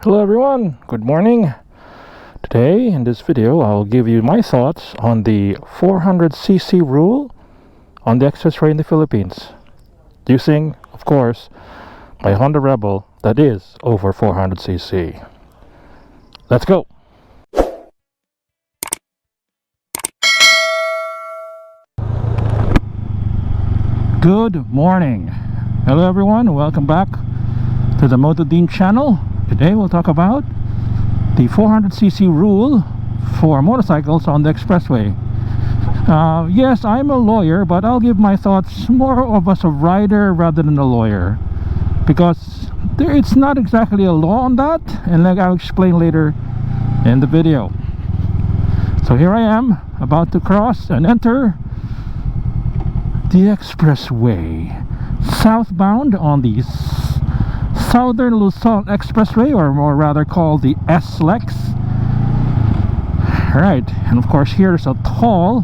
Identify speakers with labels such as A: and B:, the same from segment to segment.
A: Hello everyone, good morning. Today in this video I'll give you my thoughts on the 400cc rule on the Expressway in the Philippines, using of course my Honda Rebel that is over 400cc. Let's go. Good morning. Hello everyone, welcome back to the Motovlog channel. Today we'll talk about the 400cc rule for motorcycles on the expressway. Yes, I'm a lawyer, but I'll give my thoughts more of as a rider rather than a lawyer, because it's not exactly a law on that, and like I'll explain later in the video. So here I am about to cross and enter the expressway southbound on the Southern Luzon Expressway, or more rather called the SLEX. Right, and of course here there's a toll.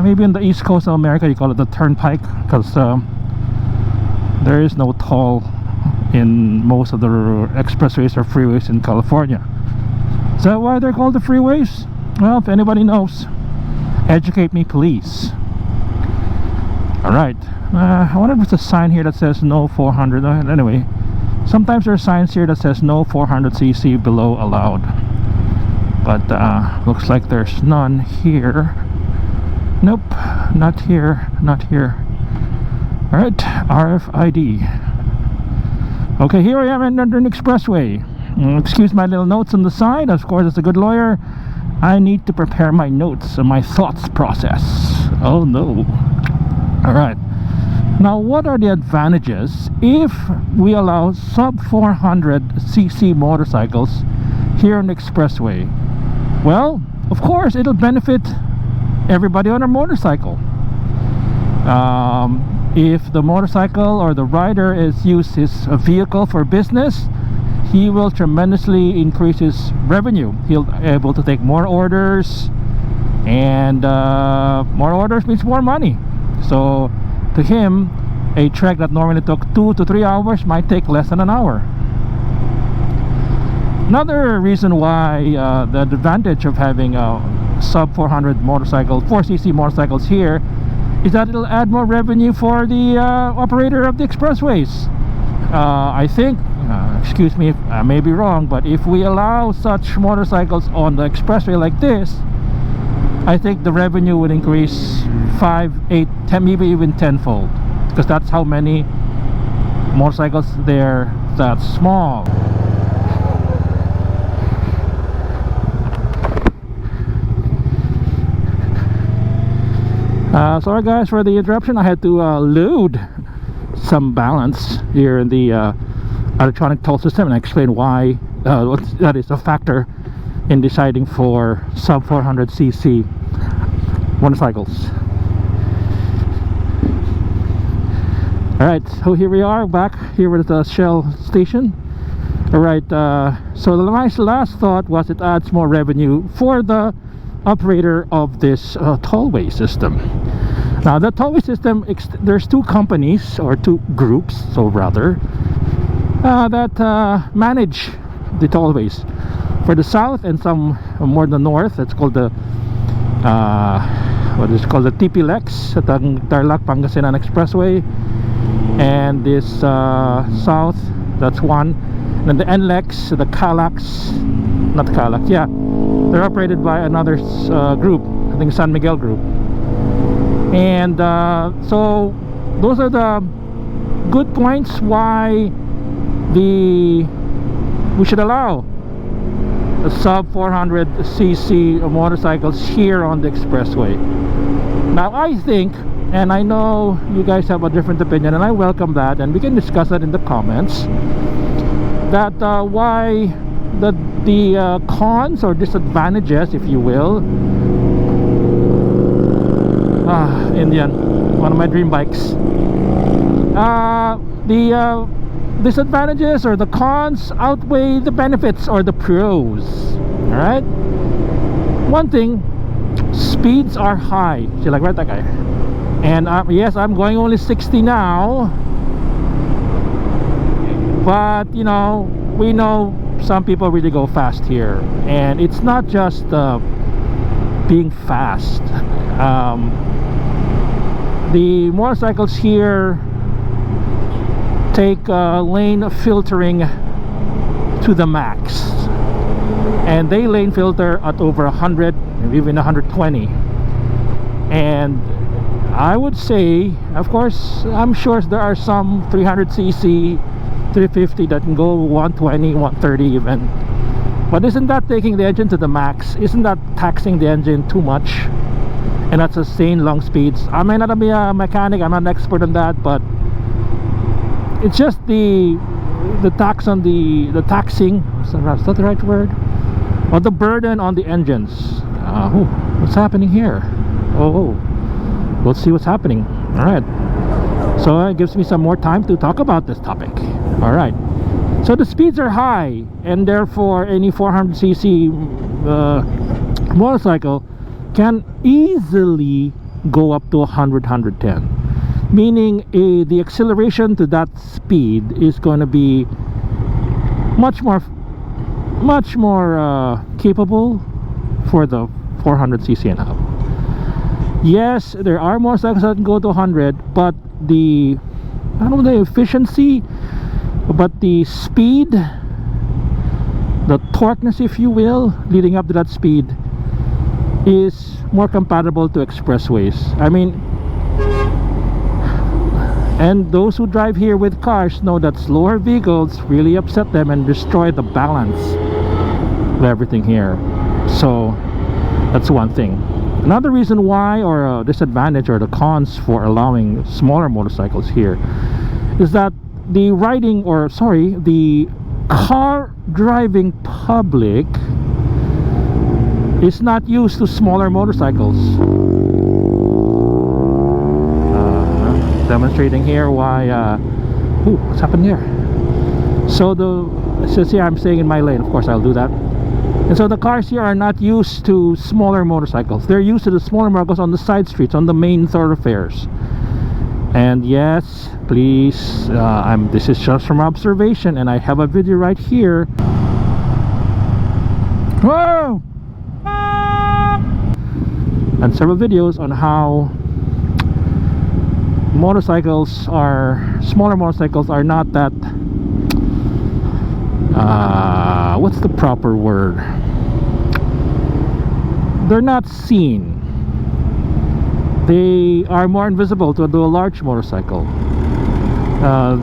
A: Maybe in the east coast of America you call it the turnpike, because there is no toll in most of the expressways or freeways in California. Is that why they're called the freeways? Well, if anybody knows, educate me please. Alright, I wonder if there's a sign here that says no 400. Anyway, sometimes there are signs here that says no 400cc below allowed, but looks like there's none here. Nope, not here, not here. Alright, RFID. Okay, here I am under an expressway. Excuse my little notes on the side. Of course, as a good lawyer, I need to prepare my notes and my thoughts process. Oh no. Alright, now what are the advantages if we allow sub 400cc motorcycles here on the expressway? Well, of course it'll benefit everybody on a motorcycle. If the motorcycle or the rider is used his vehicle for business, he will tremendously increase his revenue. He'll be able to take more orders, and more orders means more money. So to him, a trek that normally took 2 to 3 hours might take less than an hour. Another reason why the advantage of having a sub 400 motorcycle, 4cc motorcycles here, is that it'll add more revenue for the operator of the expressways. I think, excuse me if I may be wrong, but if we allow such motorcycles on the expressway like this, I think the revenue would increase 5, 8, 10, maybe even tenfold, because that's how many motorcycles there that small. Sorry guys for the interruption. I had to load some balance here in the electronic toll system, and I explain why that is a factor in deciding for sub 400cc motorcycles. Alright, so here we are back here at the Shell station. Alright, so my last thought was it adds more revenue for the operator of this tollway system. Now the tollway system, there's two companies, or two groups, so rather, that manage the tollways. For the south and some more the north, it's called the what is called the TPLEX, the Tarlac Pangasinan Expressway, and this south, that's one. And then the NLEX, the CALAX, not CALAX, yeah, they're operated by another group, I think San Miguel group. And so those are the good points why we should allow the sub 400cc motorcycles here on the expressway. Now I think, and I know you guys have a different opinion, and I welcome that, and we can discuss that in the comments, that why the cons or disadvantages, if you will, Indian, one of my dream bikes, the disadvantages or the cons outweigh the benefits or the pros. Alright, one thing, speeds are high. See, like right, that guy. And yes, I'm going only 60 now, But you know, we know some people really go fast here, and it's not just being fast. The motorcycles here take lane filtering to the max, and they lane filter at over 100, even 120. And I would say, of course, I'm sure there are some 300cc, 350 that can go 120, 130 even. But isn't that taking the engine to the max? Isn't that taxing the engine too much? And that's sustain long speeds. I may not be a mechanic, I'm not an expert on that, but it's just the tax on the taxing. Is that the right word? Or the burden on the engines. What's happening here? Oh, let's see what's happening. All right. So it gives me some more time to talk about this topic. All right. So the speeds are high, and therefore any 400cc motorcycle can easily go up to 100, 110. Meaning the acceleration to that speed is going to be much more capable for the 400cc and up. Yes, there are motorcycles that can go to 100, but the, I don't know, the efficiency, but the speed, the torqueness, if you will, leading up to that speed is more compatible to expressways. I mean, and those who drive here with cars know that slower vehicles really upset them and destroy the balance of everything here. So that's one thing. Another reason why, or a disadvantage, or the cons for allowing smaller motorcycles here, is that the the car driving public is not used to smaller motorcycles. Demonstrating here why what's happened here. So since here I'm staying in my lane, of course I'll do that. And so the cars here are not used to smaller motorcycles. They're used to the smaller motorcycles on the side streets, on the main thoroughfares. And yes, please, this is just from observation, and I have a video right here. Whoa! And several videos on how smaller motorcycles are not that, what's the proper word? They're not seen. They are more invisible to a large motorcycle.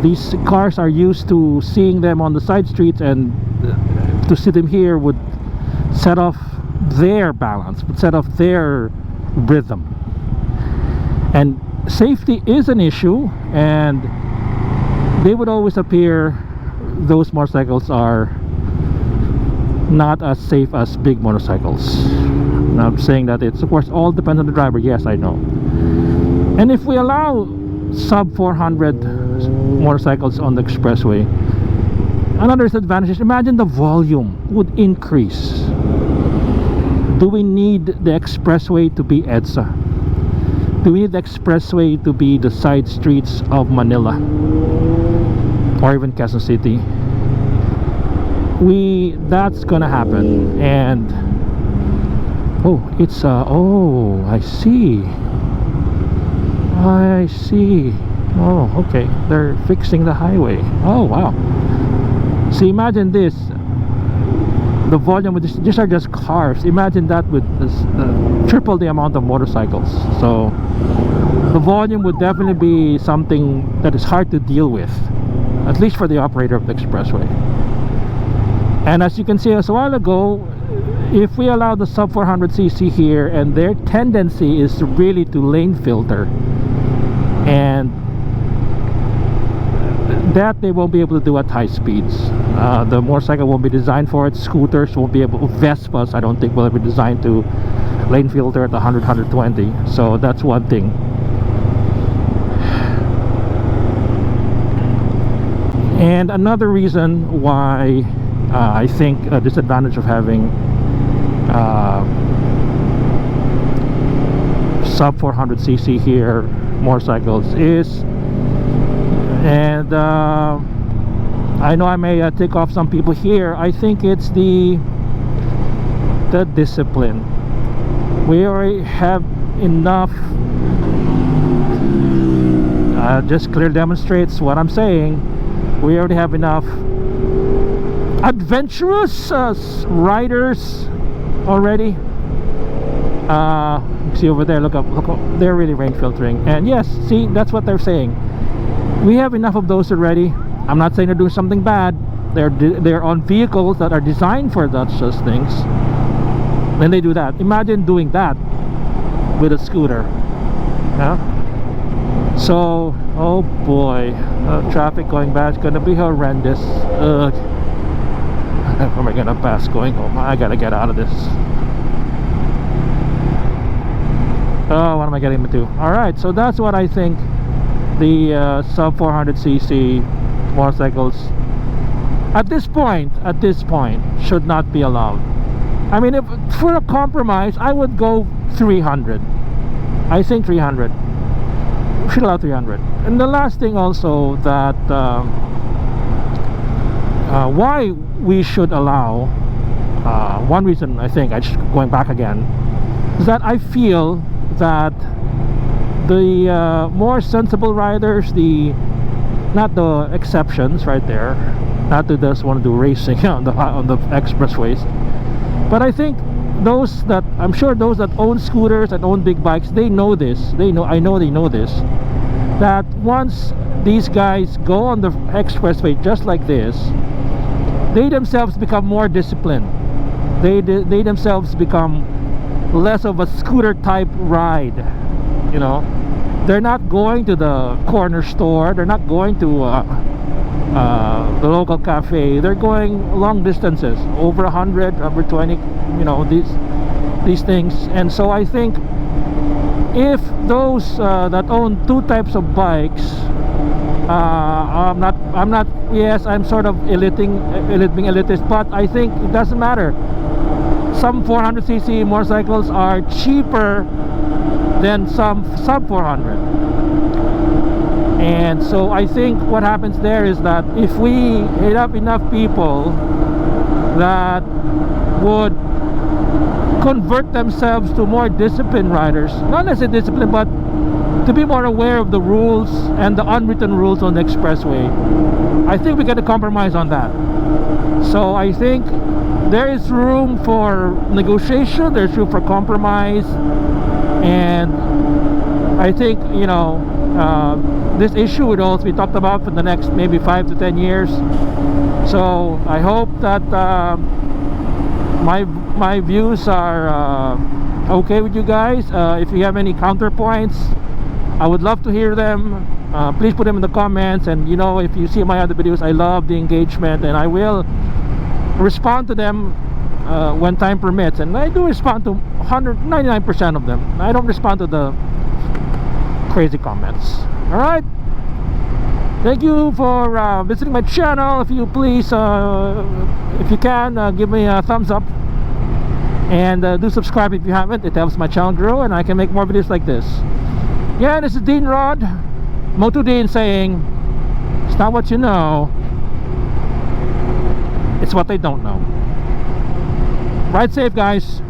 A: These cars are used to seeing them on the side streets, and to see them here would set off their balance, would set off their rhythm. And safety is an issue, and they would always appear, those motorcycles are not as safe as big motorcycles. Now, I'm saying that it's, of course, all depends on the driver. Yes, I know. And if we allow sub 400 motorcycles on the expressway, another disadvantage is, imagine the volume would increase. Do we need the expressway to be EDSA? Do we need the expressway to be the side streets of Manila or even Quezon City? That's gonna happen. And I see. Oh, okay, they're fixing the highway. Oh, wow. See, imagine this, the volume with these are just cars. Imagine that with triple the amount of motorcycles. So the volume would definitely be something that is hard to deal with, at least for the operator of the expressway. And as you can see, as a while ago, if we allow the sub 400cc here, and their tendency is really to lane filter, and that they won't be able to do at high speeds. The motorcycle won't be designed for it. Scooters won't be able, Vespas I don't think will ever be designed to lane filter at 100, 120. So that's one thing. And another reason why I think a disadvantage of having sub 400cc here motorcycles is, and I know I may tick off some people here. I think it's the discipline. We already have enough. Just clear demonstrates what I'm saying. We already have enough adventurous riders already. See over there, look up, they're really rain filtering. And yes, see, that's what they're saying. We have enough of those already. I'm not saying they're doing something bad. They're on vehicles that are designed for such things. Then they do that. Imagine doing that with a scooter. Yeah. So, oh boy, traffic going back is gonna be horrendous. Ugh. How am I gonna pass going home? I gotta get out of this. Oh, what am I getting into? Alright, so that's what I think the sub 400cc motorcycles at this point should not be allowed. I mean, if for a compromise, I would go 300. I think 300. We should allow 300. And the last thing also that why we should allow, one reason I think, going back again, is that I feel that the more sensible riders, not the exceptions right there, not to just want to do racing on the expressways, but I think those that, I'm sure those that own scooters and own big bikes, they know this. I know they know this, that once these guys go on the expressway just like this, they themselves become more disciplined. They themselves become less of a scooter type ride. You know, they're not going to the corner store, they're not going to the local cafe. They're going long distances, over 100, over 20, you know, these things. And so I think if those that own two types of bikes, I'm not, yes, I'm sort of being elitist, but I think it doesn't matter. Some 400cc motorcycles are cheaper than some sub 400, and so I think what happens there is that if we hit up enough people that would convert themselves to more disciplined riders, not necessarily disciplined, but to be more aware of the rules and the unwritten rules on the expressway, I think we got to compromise on that. So I think there is room for negotiation, there's room for compromise, and I think, you know, this issue would also be talked about for the next maybe 5 to 10 years. So I hope that my views are okay with you guys. If you have any counterpoints, I would love to hear them. Please put them in the comments. And you know, if you see my other videos, I love the engagement, and I will respond to them when time permits. And I do respond to 99% of them. I don't respond to the crazy comments. Alright, thank you for visiting my channel. If you please, if you can, give me a thumbs up, and do subscribe if you haven't. It helps my channel grow and I can make more videos like this. Yeah, this is Dean Rod, Moto Dean, saying it's not what you know, it's what they don't know. Ride safe, guys.